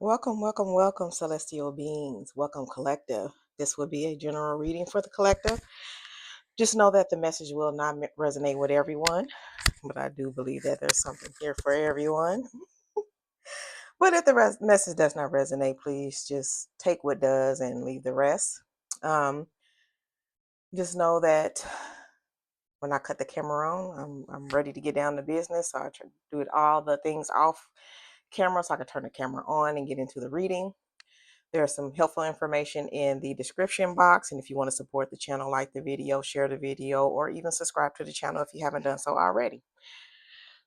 Welcome, welcome, welcome, celestial beings. Welcome, collective. This will be a general reading for the collective. Just know that the message will not resonate with everyone, but I do believe that there's something here for everyone. But if the message does not resonate, please just take what does and leave the rest. Um, just know that when I cut the camera on, I'm ready to get down to business. So I try to do it all the things off camera so I can turn the camera on and get into the reading. There's some helpful information in the description box. And if you want to support the channel, like the video, share the video, or even subscribe to the channel if you haven't done so already.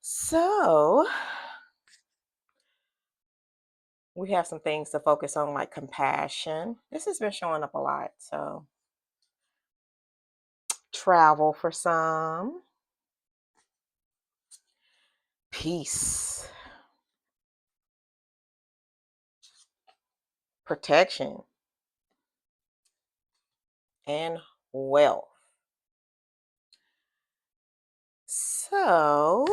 So we have some things to focus on, like compassion. This has been showing up a lot. So travel for some, peace, protection, and wealth. So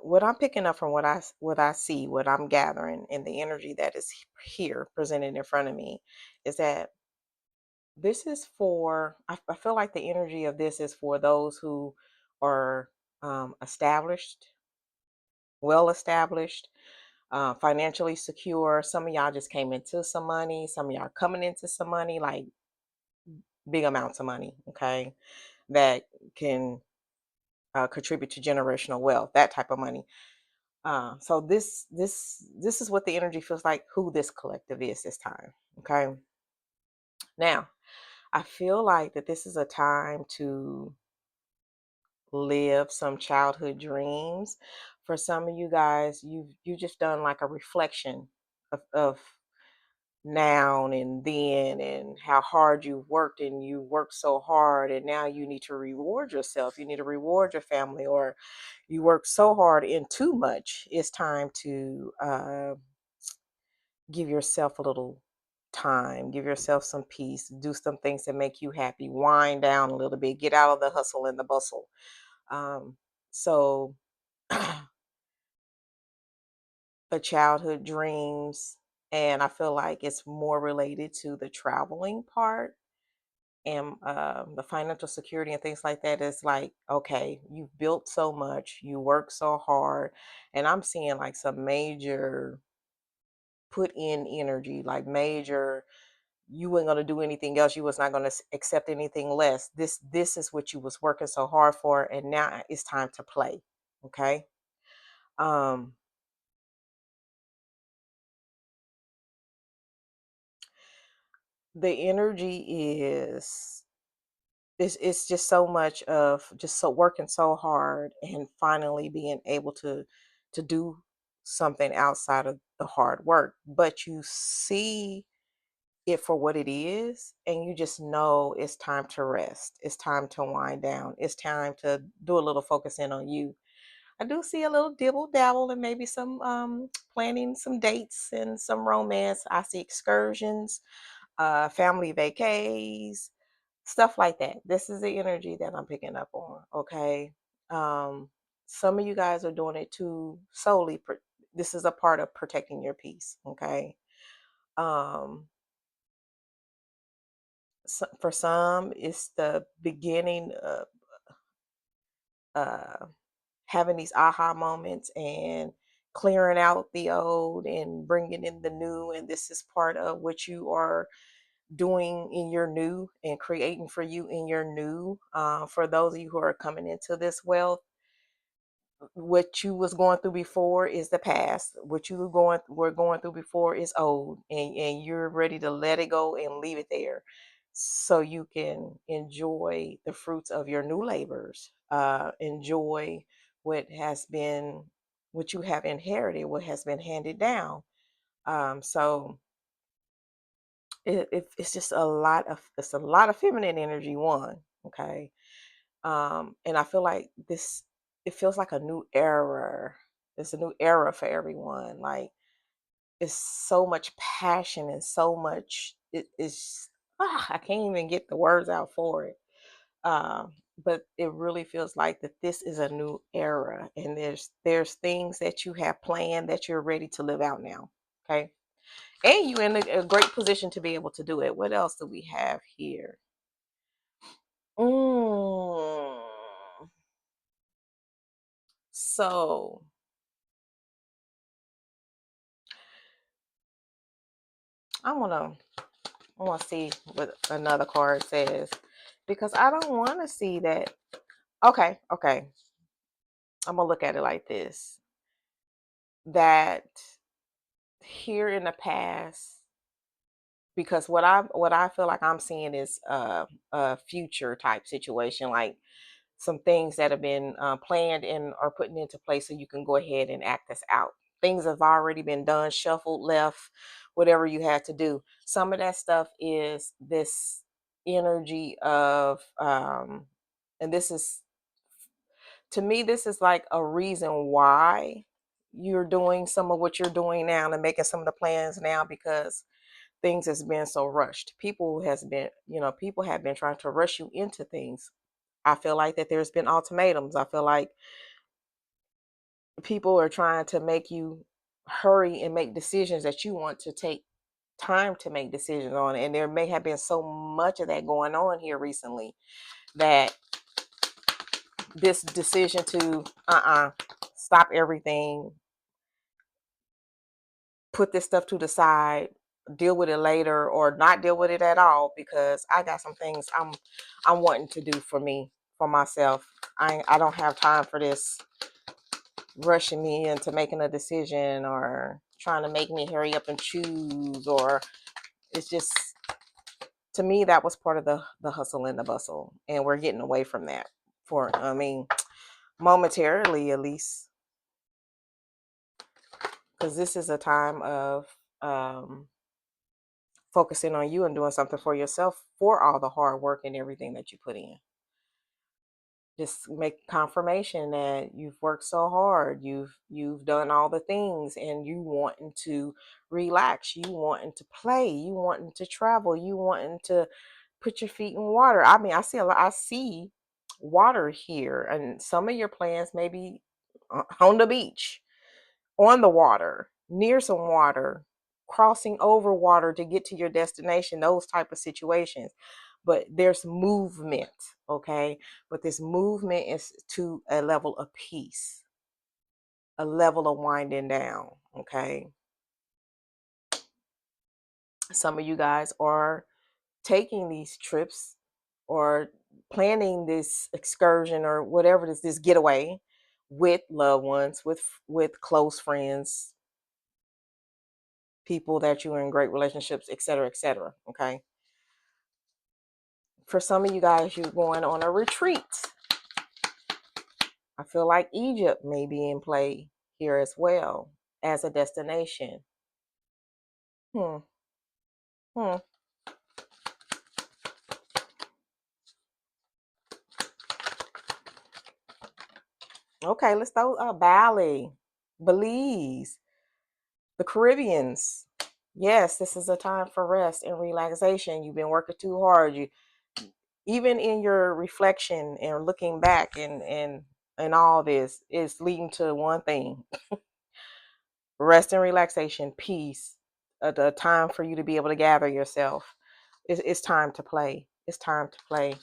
what I'm picking up from what I see, what I'm gathering, and the energy that is here presented in front of me, is that this is for. I feel like the energy of this is for those who are established, well established, financially secure. Some of y'all just came into some money. Some of y'all are coming into some money, like big amounts of money. Okay, that can contribute to generational wealth. That type of money. So this is what the energy feels like. Who this collective is this time. Okay. Now, I feel like that this is a time to live some childhood dreams. For some of you guys, you just done like a reflection of now and then, and how hard you worked, and you worked so hard, and now you need to reward yourself. You need to reward your family, or you work so hard and too much. It's time to give yourself a little time, give yourself some peace, do some things that make you happy, wind down a little bit, get out of the hustle and the bustle. So the childhood dreams, and I feel like it's more related to the traveling part, and the financial security and things like that. Is like, okay, you've built so much, you work so hard, and I'm seeing like some major put in energy, like major. You weren't going to do anything else. You was not going to accept anything less. This is what you was working so hard for, and now it's time to play. Okay. um the energy is, it's just so much of just so working so hard, and finally being able to do something outside of the hard work, but you see it for what it is, and you just know it's time to rest, it's time to wind down, it's time to do a little focusing on you. I do see a little dibble dabble and maybe some planning some dates and some romance. I see excursions, family vacays, stuff like that. This is the energy that I'm picking up on. Okay. Um, some of you guys are doing it to solely. This is a part of protecting your peace. Okay. Um, so for some, it's the beginning of uh, having these aha moments and clearing out the old and bringing in the new. And this is part of what you are doing in your new and creating for you in your new. For those of you who are coming into this wealth, what you was going through before is the past. What you were going through before is old, and you're ready to let it go and leave it there, so you can enjoy the fruits of your new labors. Enjoy what has been, what you have inherited, what has been handed down. So it's just a lot of, it's a lot of feminine energy. One, okay. And I feel like this, it feels like a new era. It's a new era for everyone. Like, it's so much passion and so much, it is, I can't even get the words out for it. but it really feels like that this is a new era, and there's things that you have planned that you're ready to live out now. Okay. And you in a great position to be able to do it. What else do we have here? Mm. So I wanna I wanna see what another card says, because I don't want to see that. Okay, okay. I'm gonna look at it like this. That here in the past, because what I feel like I'm seeing is a future type situation, like some things that have been planned and are putting into place, so you can go ahead and act this out. Things have already been done, shuffled, left, whatever you had to do. Some of that stuff is this energy of and this is, to me, this is like a reason why you're doing some of what you're doing now and making some of the plans now, because things has been so rushed. People have been trying to rush you into things. I feel like that there's been ultimatums. I feel like people are trying to make you hurry and make decisions that you want to take time to make decisions on. And there may have been so much of that going on here recently, that this decision to stop everything, put this stuff to the side, deal with it later, or not deal with it at all, because I got some things I'm wanting to do for me, for myself. I don't have time for this rushing me into making a decision, or trying to make me hurry up and choose, or it's just, to me, that was part of the hustle and the bustle, and we're getting away from that, for momentarily at least, because this is a time of um focusing on you and doing something for yourself, for all the hard work and everything that you put in. Just make confirmation that you've worked so hard, you've done all the things, and you wanting to relax, you wanting to play, you wanting to travel, you wanting to put your feet in water. I mean, I see water here, and some of your plans may be on the beach, on the water, near some water, crossing over water to get to your destination, those type of situations. But there's movement, okay? But this movement is to a level of peace, a level of winding down, okay? Some of you guys are taking these trips, or planning this excursion, or whatever it is, this getaway, with loved ones, with close friends, people that you're in great relationships, etc., etc. Okay. For some of you guys, you're going on a retreat. I feel like Egypt may be in play here as well, as a destination. Hmm. Hmm. Okay, let's throw Bali, Belize, the Caribbeans. Yes, this is a time for rest and relaxation. You've been working too hard. You, even in your reflection and looking back, and all this is leading to one thing: rest and relaxation, peace, a time for you to be able to gather yourself. It's time to play. It's time to play.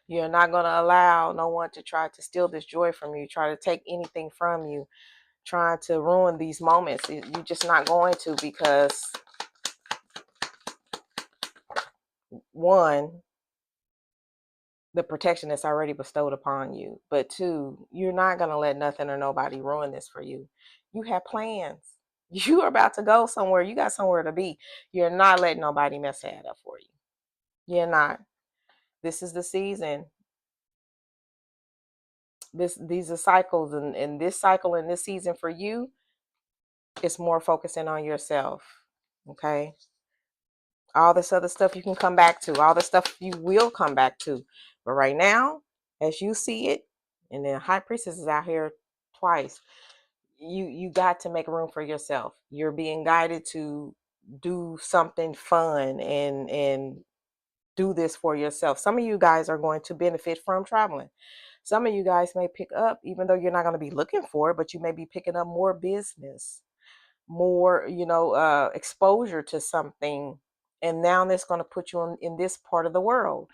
You're not going to allow no one to try to steal this joy from you, try to take anything from you, trying to ruin these moments. You're just not going to, because one, the protection that's already bestowed upon you, but two, you're not going to let nothing or nobody ruin this for you. You have plans. You are about to go somewhere. You got somewhere to be. You're not letting nobody mess that up for you. You're not. This is the season. These are cycles, and this cycle in this season for you is more focusing on yourself. Okay. All this other stuff you can come back to. All the stuff you will come back to. But right now, as you see it, and then High Priestess is out here twice. You got to make room for yourself. You're being guided to do something fun and do this for yourself. Some of you guys are going to benefit from traveling. Some of you guys may pick up, even though you're not going to be looking for it, but you may be picking up more business, more, exposure to something. And now that's going to put you in this part of the world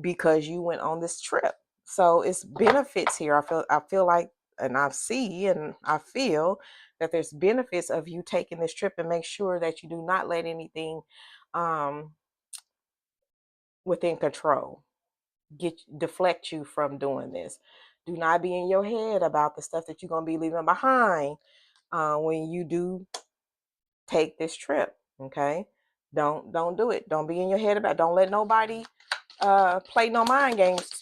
because you went on this trip. So it's benefits here. I feel like, and I see and I feel that there's benefits of you taking this trip, and make sure that you do not let anything um, within control deflect you from doing this. Do not be in your head about the stuff that you're going to be leaving behind when you do take this trip. Okay, don't do it. Don't be in your head about it. Don't let nobody play no mind games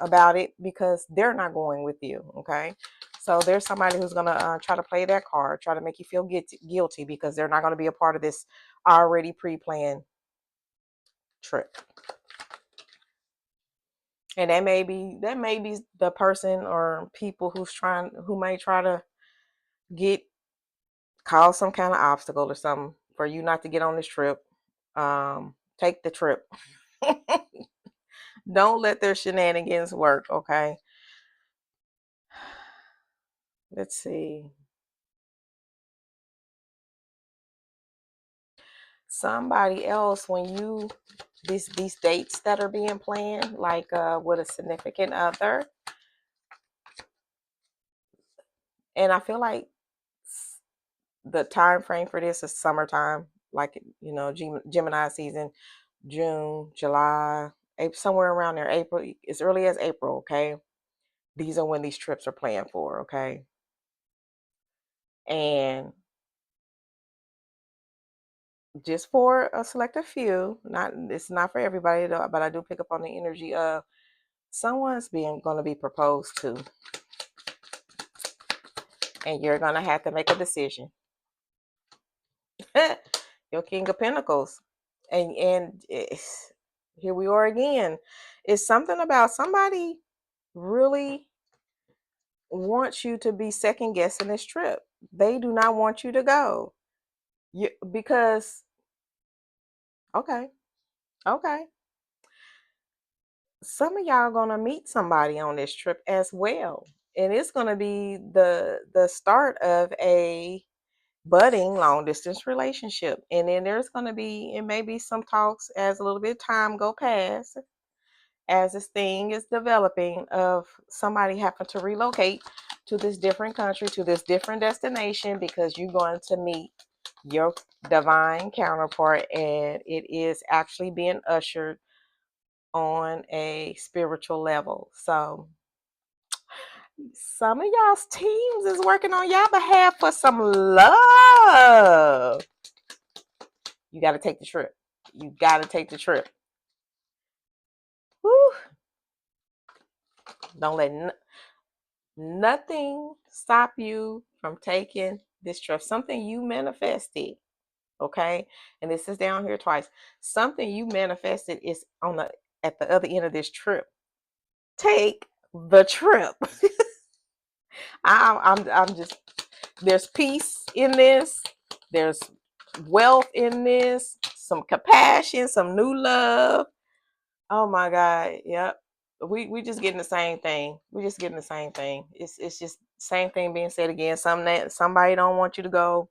about it, because they're not going with you. Okay, so there's somebody who's going to try to play that card, try to make you feel guilty because they're not going to be a part of this already pre-planned trip. And that may be the person or people who may try to get cause some kind of obstacle or something for you not to get on this trip. Take the trip. Don't let their shenanigans work. Okay, let's see. Somebody else, when you these dates that are being planned, like with a significant other, and I feel like the time frame for this is summertime, like Gemini season, June, July, April, somewhere around there, April, as early as April. Okay, these are when these trips are planned for. Okay, and just for a selected few, not it's not for everybody though, but I do pick up on the energy of someone's being going to be proposed to, and you're going to have to make a decision. Your King of Pentacles, and here we are again. It's something about somebody really wants you to be second guessing this trip. They do not want you to go. Because okay, okay. Some of y'all gonna meet somebody on this trip as well. And it's gonna be the start of a budding long distance relationship. And then there's gonna be, it may be some talks as a little bit of time go past, as this thing is developing, of somebody having to relocate to this different country, to this different destination, because you're going to meet your divine counterpart, and it is actually being ushered on a spiritual level. So some of y'all's teams is working on y'all behalf for some love. You got to take the trip. You got to take the trip. Woo. Don't let nothing stop you from taking this trip. Something you manifested, okay? And this is down here twice. Something you manifested is at the other end of this trip. Take the trip. I'm just, there's peace in this. There's wealth in this. Some compassion, some new love. Oh my God. Yep. We just getting the same thing. We just getting the same thing. It's just same thing being said again. Somebody don't want you to go.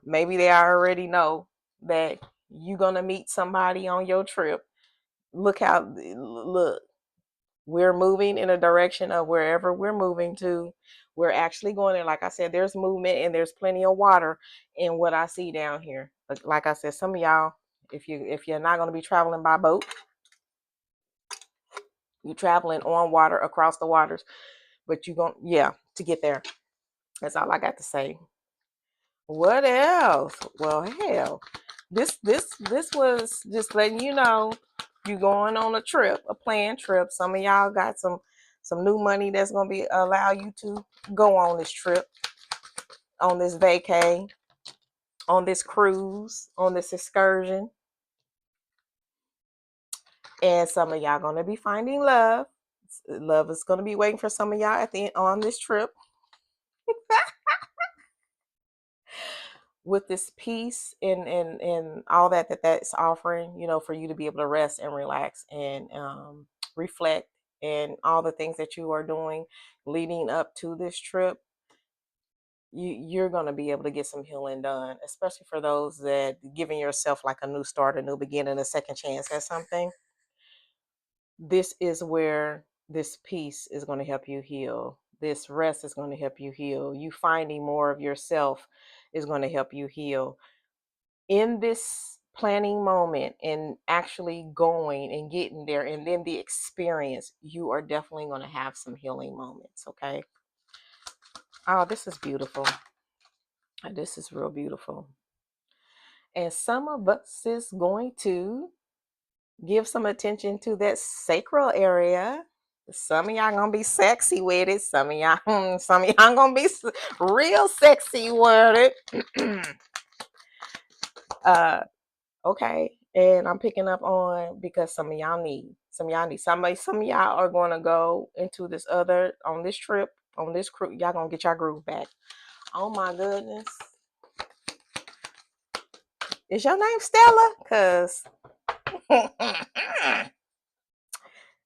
Maybe they already know that you're gonna meet somebody on your trip. Look. We're moving in a direction of wherever we're moving to. We're actually going there. Like I said, there's movement and there's plenty of water in what I see down here. Like I said, some of y'all, if you're not gonna be traveling by boat, you're traveling on water across the waters, but you going to get there. That's all I got to say. What else? Well, hell, this was just letting you know you going on a trip, a planned trip. Some of y'all got some new money that's gonna be allow you to go on this trip, on this vacay, on this cruise, on this excursion. And some of y'all gonna be finding love. Love is gonna be waiting for some of y'all at the end on this trip. with this peace and all that's offering, for you to be able to rest and relax and reflect, and all the things that you are doing leading up to this trip, you're going to be able to get some healing done, especially for those that giving yourself like a new start, a new beginning, a second chance at something. This is where this peace is going to help you heal. This rest is going to help you heal. You finding more of yourself is going to help you heal. In this planning moment and actually going and getting there, and then the experience, you are definitely going to have some healing moments. Okay. Oh, this is beautiful. This is real beautiful. And some of us is going to give some attention to that sacral area. Some of y'all gonna be sexy with it. Some of y'all, gonna be real sexy with it. Okay, and I'm picking up on, because some of y'all need, some of y'all are going to go into this other, on this trip, on this cruise. Y'all gonna get your groove back. Oh my goodness, is your name Stella? Cause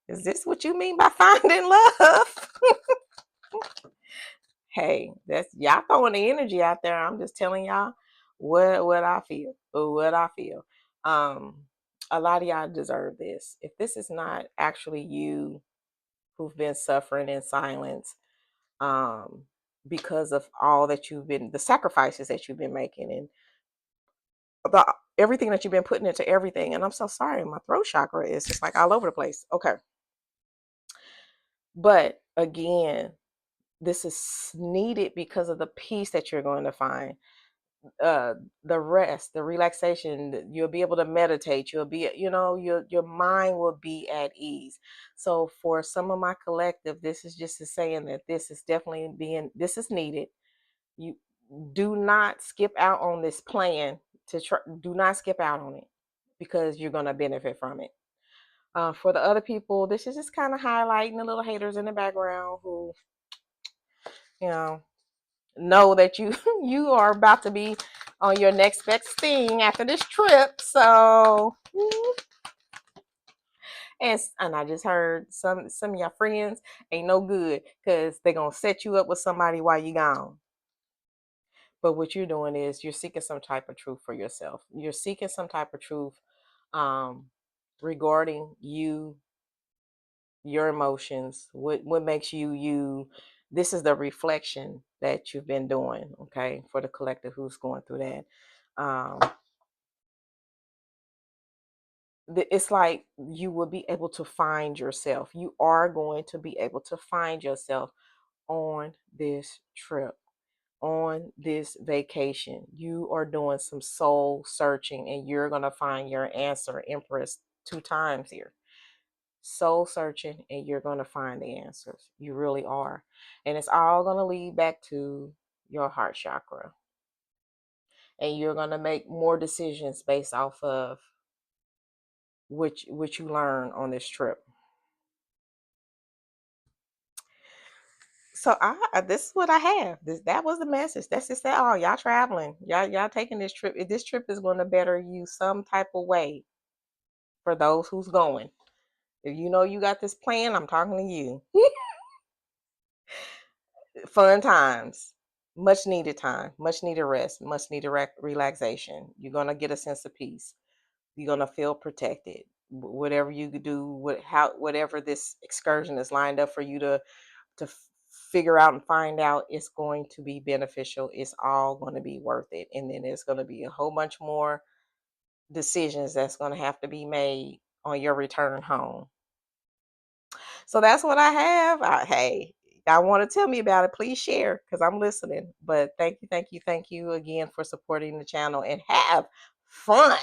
is this what you mean by finding love? Hey, that's y'all throwing the energy out there. I'm just telling y'all what I feel. What I feel. Um, a lot of y'all deserve this. If this is not actually you who've been suffering in silence, um, because of all that the sacrifices that you've been making, and the everything that you've been putting into everything. And I'm so sorry, my throat chakra is just like all over the place. Okay. But again, this is needed because of the peace that you're going to find, uh the rest, the relaxation. You'll be able to meditate. You'll be, your mind will be at ease. So for some of my collective, this is just saying that this is definitely this is needed. You do not skip out on this plan. Do not skip out on it, because you're going to benefit from it. For the other people, this is just kind of highlighting the little haters in the background who, you know that you you are about to be on your next best thing after this trip. So, and I just heard some of your friends ain't no good, because they're gonna set you up with somebody while you gone. But what you're doing is you're seeking some type of truth for yourself. You're seeking some type of truth, um, regarding you, your emotions, what makes you you. This is the reflection that you've been doing. Okay, for the collective who's going through that. um it's like you will be able to find yourself. You are going to be able to find yourself on this trip, on this vacation. You are doing some soul searching, and you're going to find your answer. Empress, 2 times here. Soul searching, and you're going to find the answers. You really are. And it's all going to lead back to your heart chakra. And you're going to make more decisions based off of which you learn on this trip. So this is what I have. That was the message. That's just that. Oh, y'all traveling. Y'all taking this trip. This trip is going to better you some type of way for those who's going. If you know you got this plan, I'm talking to you. Fun times, much needed time, much needed rest, much needed relaxation. You're gonna get a sense of peace. You're gonna feel protected. Whatever you could do, whatever this excursion is lined up for you to figure out and find out, it's going to be beneficial. It's all going to be worth it. And then there's going to be a whole bunch more decisions that's going to have to be made on your return home. So that's what I have. Hey, y'all want to tell me about it, please share, because I'm listening. But thank you again for supporting the channel, and have fun.